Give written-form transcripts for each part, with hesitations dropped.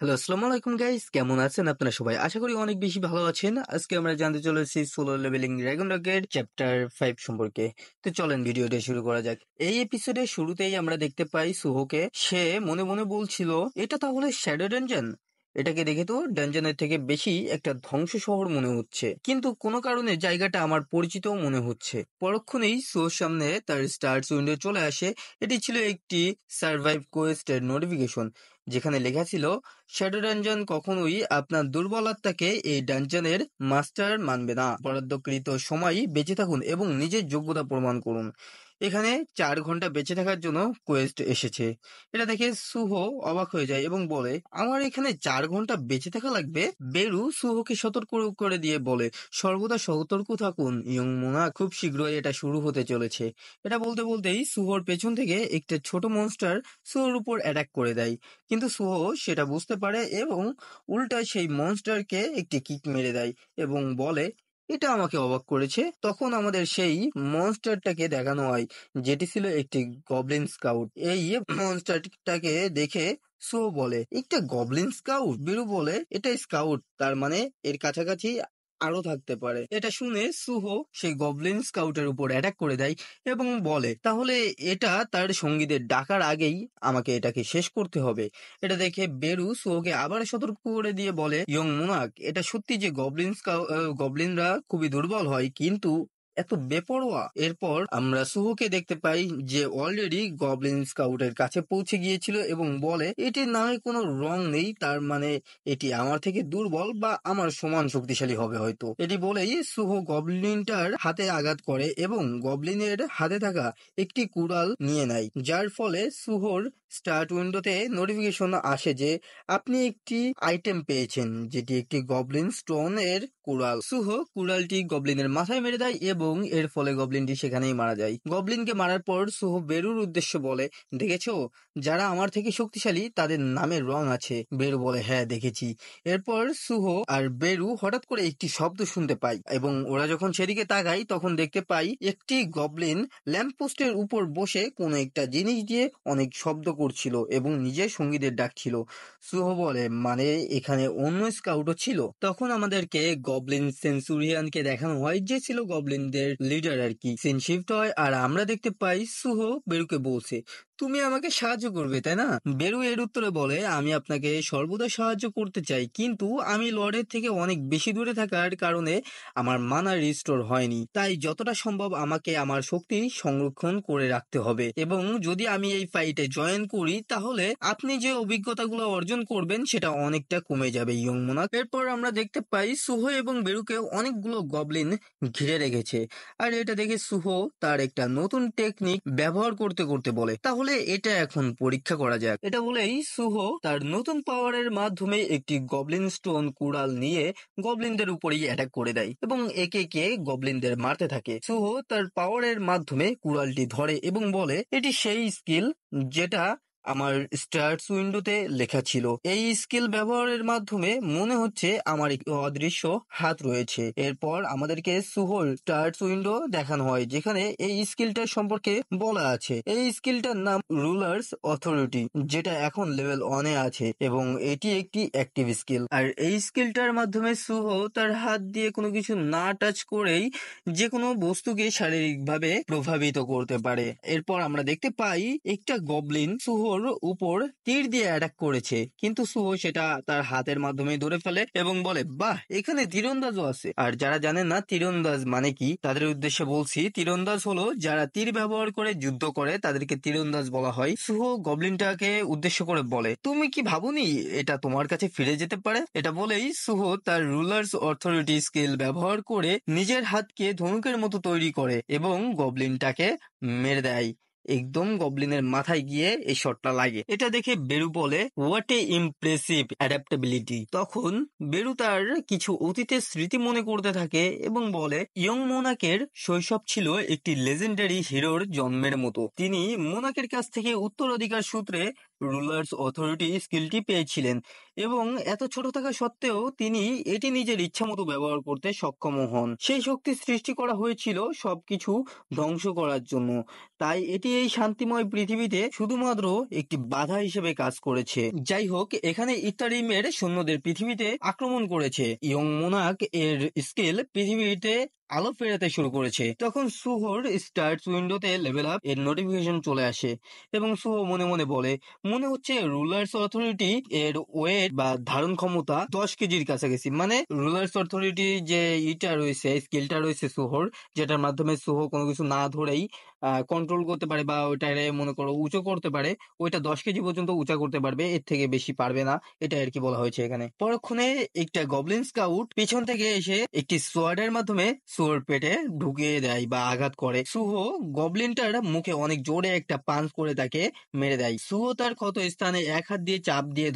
Hello, আসসালামু আলাইকুম guys, কেমন আছেন আপনারা সবাই? আশা করি অনেক বেশি ভালো আছেন। আজকে আমরা জানতে চলেছি solo leveling dragon rocket chapter 5 সম্পর্কে। তো চলেন ভিডিওটা শুরু করা যাক। এই এপিসোডের শুরুতেই আমরা দেখতে পাই সুহোকে। সে মনে মনে বলছিল, এটা তাহলে শ্যাডো ড্যানজন? এটাকে দেখে তো ড্যানজনের থেকে বেশি একটা ধ্বংস শহর মনে হচ্ছে, কিন্তু কোনো কারণে জায়গাটা আমার পরিচিত মনে হচ্ছে। পরক্ষণেই সুহোর সামনে তার স্টার্স উইন্ডো চলে আসে। এটি ছিল একটি সার্ভাইভ কোয়েস্টের নোটিফিকেশন, যেখানে লেখা ছিল, শ্যাডো ডানজন কখনোই আপনার দুর্বলতাকে এই ডানজনের মাস্টার মানবে না। বরাদ্দকৃত সময় বেঁচে থাকুন এবং নিজের যোগ্যতা প্রমাণ করুন। এখানে 4 ঘন্টা বেঁচে থাকার জন্য কোয়েস্ট এসেছে। এটা দেখে সুহো অবাক হয়ে যায় এবং বলে, আমার এখানে 4 ঘন্টা বেঁচে থাকা লাগবে? বেরু সুহোকে সতর্ক করে দিয়ে বলে, সর্বদা সতর্ক থাকুন ইয়ং মোনা, খুব শীঘ্রই এটা শুরু হতে চলেছে। এটা বলতে বলতেই সুহোর পেছন থেকে একটা ছোট মনস্টার সুহোর উপর অ্যাটাক করে দেয়, কিন্তু সুহো সেটা বুঝতে পারে এবং উল্টা সেই মনস্টারকে একটি কিক মেরে দেয় এবং বলে, এটা আমাকে অবাক করেছে। তখন আমাদের সেই মনস্টারটাকে দেখানো হয়, যেটি ছিল একটি গবলিন স্কাউট। এই মনস্টারটাকে দেখে সুহো বলে, একটা গবলিন স্কাউট? বীরু বলে, এটা স্কাউট, তার মানে এর কাছাকাছি আরো থাকতে পারে। এটা শুনে সুহো সেই গবলিন স্কাউটের উপর অ্যাটাক করে দেয় এবং বলে, তাহলে এটা তার সঙ্গীদের ডাকার আগেই আমাকে এটাকে শেষ করতে হবে। এটা দেখে বেরু সুহোকে আবার সতর্ক করে দিয়ে বলে, ইয়ং মোনাক, এটা সত্যি যে গবলিনরা খুবই দুর্বল হয়, কিন্তু এত বেপরোয়া? এরপর আমরা সুহোকে দেখতে পাই যে অলরেডি গবলিন স্কাউটের কাছে পৌঁছে গিয়েছিল এবং বলে, এটির নামে কোনো রং নেই, তার মানে এটি আমার থেকে দুর্বল বা আমার সমান শক্তিশালী হবে হয়তো। এটি বলেই সুহো গবলিনটার হাতে আঘাত করে এবং গবলিনের হাতে থাকা একটি কুড়াল নিয়ে নেয়, যার ফলে সুহোর স্টার্ট উইন্ডোতে নোটিফিকেশন আসে যে আপনি একটি আইটেম পেয়েছেন, যেটি একটি গবলিন স্টোন এর কুড়াল। সুহো কুড়ালটি গবলিনের মাথায় মেরে দেয় এবং এর ফলে গবলিনটি সেখানেই মারা যায়। গবলিনকে মারার পর সুহো বেরুর উদ্দেশ্য বলে, দেখেছো, যারা আমার থেকে শক্তিশালী তাদের নামের রং আছে? বেরু বলে, হ্যাঁ দেখেছি। এরপর সুহো আর বেরু হঠাৎ করে একটি শব্দ শুনতে পায় এবং ওরা যখন সেদিকে তাকায় তখন দেখতে পাই একটি গবলিন ল্যাম্পপোস্টের উপর বসে কোনো একটা জিনিস দিয়ে অনেক শব্দ করছিল এবং নিজের সঙ্গীদের ডাকছিল। সুহো বলে, মানে এখানে অন্য স্কাউটও ছিল? তখন আমাদেরকে গবলিন সেন্সুরিয়ানকে দেখানো হয়, যে ছিল গবলিনদের লিডার আর কি। সিন শিফট হয় আর আমরা দেখতে পাই সুহো বেরুকে বলছে, তুমি আমাকে সাহায্য করবে তাই না? বেরু এর উত্তরে বলে, আমি আপনাকে সর্বদা সাহায্য করতে চাই, কিন্তু আমি লর্ডের থেকে অনেক বেশি দূরে থাকার কারণে আমার মানা রিস্টোর হয়নি, তাই যতটা সম্ভব আমাকে আমার শক্তি সংরক্ষণ করে রাখতে হবে এবং যদি আমি এই ফাইটে জয়েন করি তাহলে আপনি যে অভিজ্ঞতাগুলো অর্জন করবেন সেটা অনেকটা কমে যাবে ইয়ং মোনাক। এরপর আমরা দেখতে পাই সুহো এবং বেরুকে অনেকগুলো গবলিন ঘিরে রেখেছে, আর এটা দেখে সুহো তার একটা নতুন টেকনিক ব্যবহার করতে করতে বলে, তাহলে এটা এখন পরীক্ষা করা যাক। এটা বলেই সুহো তার নতুন পাওয়ারের মাধ্যমে একটি গবলিন স্টোন কুড়াল নিয়ে গবলিনদের উপরেই অ্যাটাক করে দেয় এবং একে একে গবলিনদের মারতে থাকে। সুহো তার পাওয়ারের মাধ্যমে কুড়ালটি ধরে এবং বলে, এটি সেই স্কিল যেটা আমার স্টার্টস উইন্ডোতে লেখা ছিল। এই স্কিল ব্যবহারের মাধ্যমে মনে হচ্ছে আমার একটি অদৃশ্য হাত রয়েছে। এরপর আমাদেরকে সুহোর স্টার্টস উইন্ডো দেখানো হয়, যেখানে এই স্কিলটার সম্পর্কে বলা আছে। এই স্কিলটার নাম রুলার্স অথরিটি, যেটা এখন লেভেল 1 আছে এবং এটি একটি অ্যাক্টিভ স্কিল। আর এই স্কিলটার মাধ্যমে সুহো তার হাত দিয়ে কোনো কিছু না টাচ করেই যে কোনো বস্তুকে শারীরিকভাবে প্রভাবিত করতে পারে। এরপর আমরা দেখতে পাই একটা গবলিন সুহোর উপর তীর দিয়ে অ্যাটাক করেছে, কিন্তু সুহো সেটা তার হাতের মাধ্যমে ধরে ফেলে এবং বলে, বাহ, এখানে তীরন্দাজও আছে। আর যারা জানেন না তীরন্দাজ মানে কি, তাদের উদ্দেশ্যে বলছি, তীরন্দাজ হলো যারা তীর ব্যবহার করে যুদ্ধ করে, তাদেরকে তীরন্দাজ বলা হয়। সুহো গবলিনটাকে উদ্দেশ্য করে বলে, তুমি কি ভাবনি এটা তোমার কাছে ফিরে যেতে পারে? এটা বলেই সুহো তার রুলার্স অথরিটি স্কিল ব্যবহার করে নিজের হাতকে ধনুকের মতো তৈরি করে এবং গবলিনটাকে মেরে দেয়। একদম গবলিনের মাথায় গিয়ে এই শটটা লাগে। এটা দেখে বেরু বলে, হোয়াট এ ইমপ্রেসিভ অ্যাডাপ্টেবিলিটি। তখন বেরু তার কিছু অতীতের স্মৃতি মনে করতে থাকে এবং বলে, ইয়ং মোনাকের শৈশব ছিল একটি লেজেন্ডারি হিরোর জন্মের মতো। তিনি মোনাকের কাছ থেকে উত্তরাধিকার সূত্রে রুলার্স অথরিটি স্কিলটি পেয়েছিলেন এবং এত ছোট থাকা সত্ত্বেও তিনি এটি নিজের ইচ্ছামতো ব্যবহার করতে সক্ষম হন। সেই শক্তি সৃষ্টি করা হয়েছিল সবকিছু ধ্বংস করার জন্য, তাই এটি এই শান্তিময় পৃথিবীতে শুধুমাত্র একটি বাধা হিসেবে কাজ করেছে। যাই হোক, এখানে ইত্তারিমের সৈন্যদের পৃথিবীতে আক্রমণ করেছে। ইয়ং মোনাক এর স্কেল পৃথিবীতে আলো ফেরাতে শুরু করেছে। তখন সুহোর স্টার্টস উইন্ডোতে লেভেল আপ এর নোটিফিকেশন চলে আসে এবং সুহো মনে মনে বলে, মনে হচ্ছে রুলার্স অথরিটি এর ওয়েট বা ধারণ ক্ষমতা 10 কেজির কাছাকাছি। মানে রুলার্স অথরিটি যে ইটা রয়েছে, স্কিলটা রয়েছে সুহোর, যেটার মাধ্যমে সুহো কোনো কিছু না ধরেই কন্ট্রোল করতে পারে বা ওইটারে মনে করো উঁচু করতে পারে, ওইটা 10 কেজি পর্যন্ত উঁচা করতে পারবে, এর থেকে বেশি পারবে না, এটা আর কি বলা হয়েছে এখানে। পরক্ষণে একটা গবলিন স্কাউট পিছন থেকে এসে একটি সোয়ার্ডের মাধ্যমে সুহোর পেটে ঢুকিয়ে দেয় বা আঘাত করে। সুহো গবলিনটার মুখে অনেক জোরে একটা পাঞ্চ করে তাকে মেরে দেয়। সুহো তার ক্ষত স্থানে এক হাত দিয়ে চাপ দিয়ে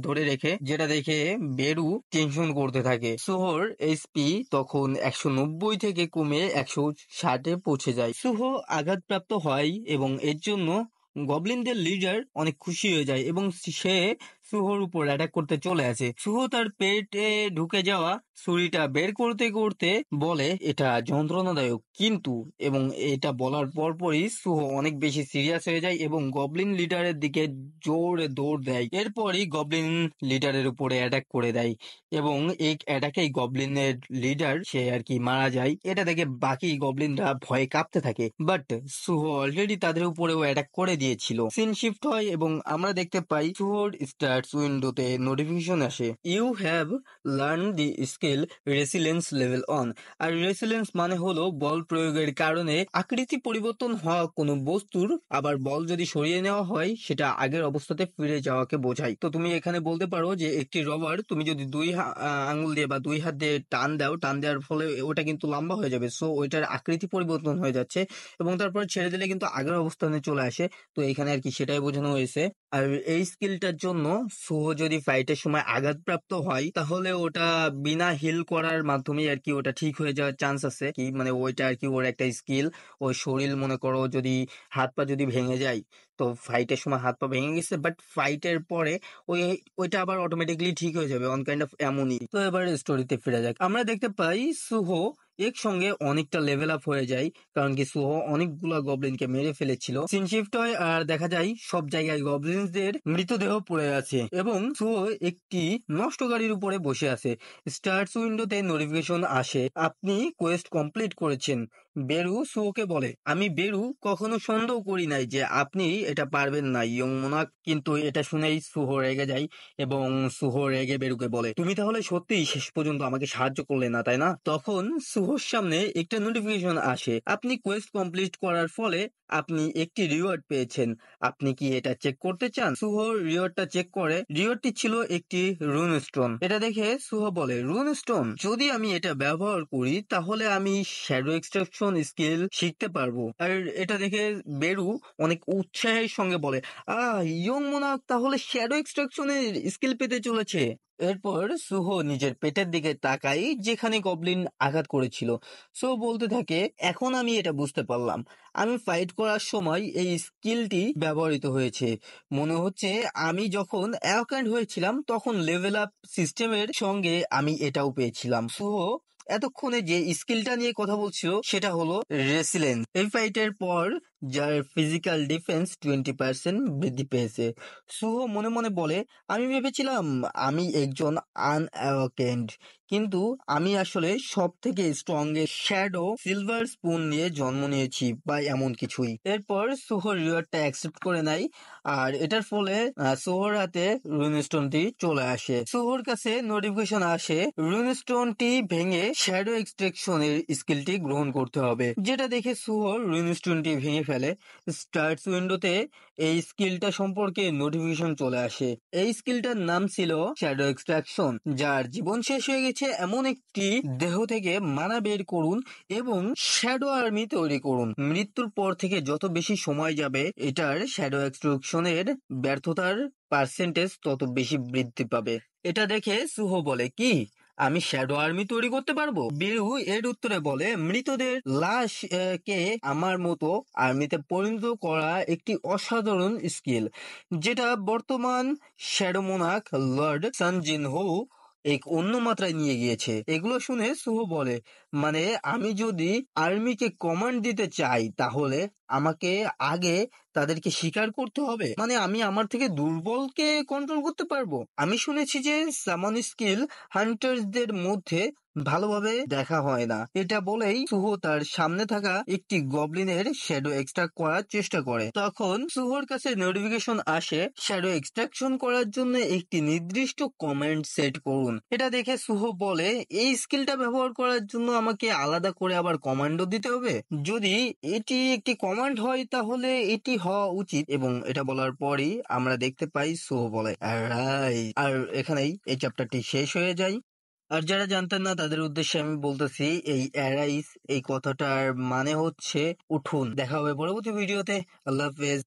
ধরে রেখে, যেটা দেখে বেরু টেনশন করতে থাকে। সুহোর এইচপি তখন 190 থেকে কমে 160-এ পৌঁছে যায়। সুহো আঘাতপ্রাপ্ত হয় এবং এর জন্য গবলিনদের লিডার অনেক খুশি হয়ে যায় এবং সে সুহোর উপর অ্যাটাক করতে চলে আসে। সুহো তার পেটে ঢুকে যাওয়া ছুরিটা বের করতে করতে বলে এটা যন্ত্রণাদায়ক, কিন্তু এবং এটা বলার পরপরই সুহো অনেক বেশি সিরিয়াস হয়ে যায় এবং গবলিন লিডারের দিকে জোরে দৌড় দেয়। এরপরই গবলিন লিডারের উপরে অ্যাটাক করে দেয় এবং এই অ্যাটাকেই গবলিনের লিডার সে আর কি মারা যায়। এটা দেখে বাকি গবলিনরা ভয়ে কাঁপতে থাকে, বাট সুহো অলরেডি তাদের উপরেও অ্যাটাক করে দিয়েছিল। সিন শিফট হয় এবং আমরা দেখতে পাই সুহোর স্টার্টস উইন্ডোতে নোটিফিকেশন আসে, you have learn the skill resilience level on. আর রেসিলেন্স মানে হলো বল প্রয়োগের কারণে আকৃতি পরিবর্তন হওয়া কোনো বস্তুর আবার বল যদি সরিয়ে নেওয়া হয় সেটা আগের অবস্থাতে ফিরে যাওয়াকে বোঝায়। তো তুমি এখানে বলতে পারো যে একটি রবার তুমি যদি আঙুল দিয়ে বা 2 হাত দিয়ে টান দেওয়ার ফলে ওটা কিন্তু লম্বা হয়ে যাবে, সো ওইটার আকৃতি পরিবর্তন হয়ে যাচ্ছে এবং তারপর ছেড়ে দিলে কিন্তু আগের অবস্থানে চলে আসে। তো এখানে আর কি সেটাই বোঝানো হয়েছে। আর এই স্কিলটার জন্য সুহো যদি ফাইটের সময় আঘাতপ্রাপ্ত হয় তাহলে ওটা বিনা হিল করার মাধ্যমে আর কি ওটা ঠিক হয়ে যাওয়ার চান্স আছে কি, মানে ওইটা আর কি ওর একটা স্কিল। ওই শরীর মনে করো যদি হাত পা যদি ভেঙে যায়, তো ফাইটের সময় হাত পা ভেঙে গেছে বাট ফাইটের পরে ওই ওইটা আবার অটোমেটিকলি ঠিক হয়ে যাবে, অন কাইন্ড অফ এমনই। তো এবার স্টোরিতে ফিরে যাক। আমরা দেখতে পাই সুহো একসঙ্গে অনেকটা লেভেল আপ হয়ে যায়, কারণ কি সুহো অনেকগুলা গবলিনকে মেরে ফেলেছিল। সিন শিফট হয় আর দেখা যায় সব জায়গায় গবলিনসদের মৃতদেহ পড়ে আছে এবং সুহো একটি নষ্ট গাড়ির উপরে বসে আছে। স্টার্টস উইন্ডোতে নোটিফিকেশন আসে, আপনি কোয়েস্ট কমপ্লিট করেছেন। বেরু সুহোকে বলে, আমি বেরু কখনো সন্দেহ করি নাই যে আপনি এটা পারবেন না ইয়ং মোনাক। কিন্তু এটা শুনেই সুহো রেগে যায় এবং সুহো রেগে বেরুকে বলে, তুমি তাহলে সত্যিই শেষ পর্যন্ত আমাকে সাহায্য করলে না, তাই না? তখন সুহোর সামনে একটা নোটিফিকেশন আসে, আপনি কোয়েস্ট কমপ্লিট করার ফলে আপনি একটি রিওয়ার্ড পেয়েছেন, আপনি কি এটা চেক করতে চান? সুহো রিওয়ার্ডটা চেক করে, রিওয়ার্ডটি ছিল একটি রুন স্টোন। এটা দেখে সুহো বলে, রুন স্টোন? যদি আমি এটা ব্যবহার করি তাহলে আমি শ্যাডো এক্সট্রাকশন স্কিল শিখতে পারবো। আর এটা দেখে বেরু অনেক উৎসাহের সঙ্গে বলে, ইয়ং মোনাক তাহলে শ্যাডো এক্সট্রাকশনের স্কিল পেতে চলেছে। এরপর সুহো নিজের পেটের দিকে তাকাই যেখানে গবলিন আঘাত করেছিল। সো বলতে থাকে, এখন আমি এটা বুঝতে পারলাম, আমি ফাইট করার সময় এই স্কিলটি ব্যবহৃত হয়েছে। মনে হচ্ছে আমি যখন অ্যাওয়াকেন্ড হয়েছিলাম তখন লেভেল আপ সিস্টেমের সঙ্গে আমি এটাও পেয়েছিলাম। সুহো এতক্ষণে যে স্কিলটা নিয়ে কথা বলছিল সেটা হলো রেসিলেন্স। এই ফাইটের পর যার ফিজিক্যাল ডিফেন্স 20% বৃদ্ধি পেয়েছে। সুহো মনে মনে বলে, আমি ভেবেছিলাম আমি একজন আনঅ্যাওয়াকেন্ড, কিন্তু আমি আসলে সব থেকে স্ট্রংগেস্ট শ্যাডো সিলভার স্পুন নিয়ে জন্ম নিয়েছি বা এমন কিছুই। এরপর সুহো রিওয়ার্ডটা অ্যাকসেপ্ট করে নেয় আর এটার ফলে সুহোর হাতে রুনস্টোনটি চলে আসে। সুহোর কাছে নোটিফিকেশন আসে, রুনস্টোনটি ভেঙে শ্যাডো এক্সট্রাকশনের স্কিলটি গ্রহণ করতে হবে। যেটা দেখে সুহো রুনস্টোনটি ভেঙে ফেলে। স্টার্টস উইন্ডোতে এই স্কিলটা সম্পর্কে নোটিফিকেশন চলে আসে। এই স্কিলটার নাম ছিল শ্যাডো এক্সট্রাকশন। যার জীবন শেষ হয়ে গেছে এমন একটি দেহ থেকে মানা বের করুন এবং শ্যাডো আর্মি তৈরি করুন। মৃত্যুর পর থেকে যত বেশি সময় যাবে এটার শ্যাডো এক্সট্রাকশনের ব্যর্থতার পার্সেন্টেজ তত বেশি বৃদ্ধি পাবে। এটা দেখে সুহো বলে, কি আমি শ্যাডো আর্মি তৈরি করতে পারবো? বিরু এর উত্তরে বলে, মৃতদের লাশ কে আমার মতো আর্মিতে পরিণত করা একটি অসাধারণ স্কিল, যেটা বর্তমান শ্যাডো মোনাক লর্ড সান জিনহো এক অন্য মাত্রায় নিয়ে গিয়েছে। এগুলো শুনে সুহো বলে, মানে আমি যদি আর্মিকে কমান্ড দিতে চাই তাহলে আমাকে আগে তাদেরকে স্বীকার করতে হবে, মানে আমি আমার থেকে দুর্বলকে কন্ট্রোল করতে পারবো? আমি শুনেছি যে সামন স্কিল হান্টারদের মধ্যে ভালোভাবে দেখা হয় না। এটা বলেই সুহো তার সামনে থাকা একটি গবলিনের শ্যাডো এক্সট্রাক্ট করার চেষ্টা করে। তখন সুহোর কাছে নোটিফিকেশন আসে, শ্যাডো এক্সট্রাকশন করার জন্য একটি নির্দিষ্ট কমান্ড সেট করুন। এটা দেখে সুহো বলে, এই স্কিলটা ব্যবহার করার জন্য আমাকে আলাদা করে আবার কমান্ডও দিতে হবে? যদি এটি একটি কমান্ড হয় তাহলে এটি হওয়া উচিত। এবং এটা বলার পরই আমরা দেখতে পাই সুহো বলে রাইট। আর এখানেই এই চ্যাপ্টারটি শেষ হয়ে যায়। আর যারা জানতেন না তাদের উদ্দেশ্যে আমি বলতেছি, এই অ্যারাইস এই কথাটার মানে হচ্ছে উঠুন। দেখা হবে পরবর্তী ভিডিওতে। আল্লাহ হাফেজ।